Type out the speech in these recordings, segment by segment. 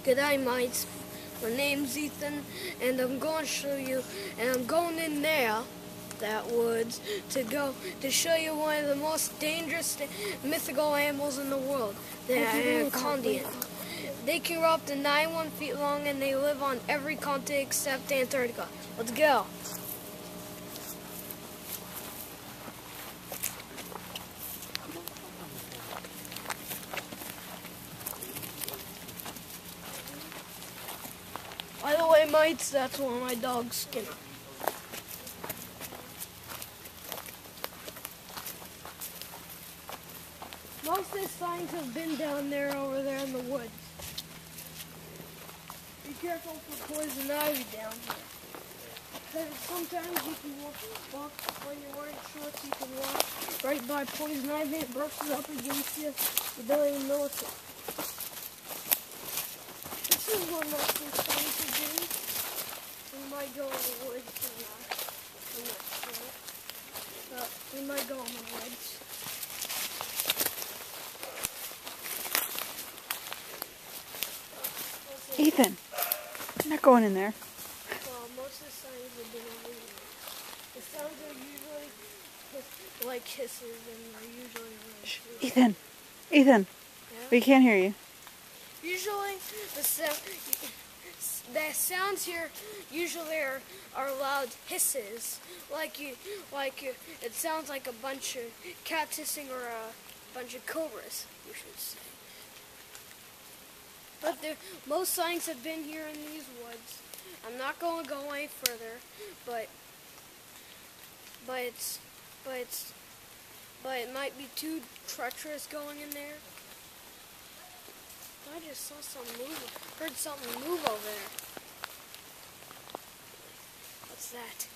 G'day mates, my name's Ethan and I'm going to show you, and I'm going in there, that woods, to show you one of the most dangerous mythical animals in the world, the anacondian. They can grow up to 91 feet long and they live on every continent except Antarctica. Let's go. By the way, mates, that's one of my dogs, Skinner. Most of the signs have been down there, over there in the woods. Be careful for poison ivy down here. Because sometimes you can walk when you're wearing shorts, you can walk right by poison ivy, it brushes up against you, you don't even know it's there. This is where most of the signs have been. We might go in the woods or not. I'm not sure. But we might go in the woods. Ethan, I'm not going in there. Well, most of the signs have been over here. The sounds are usually like hisses, and they're usually really Ethan, yeah? we can't hear you. Usually, the sounds here usually are loud hisses, it sounds like a bunch of cats hissing or a bunch of cobras, you should say. But most signs have been here in these woods. I'm not going to go any further, but it might be too treacherous going in there. I just saw heard something move over there. What's that?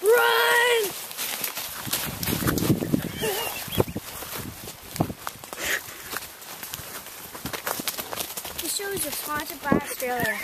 Run! This show is sponsored by Australia.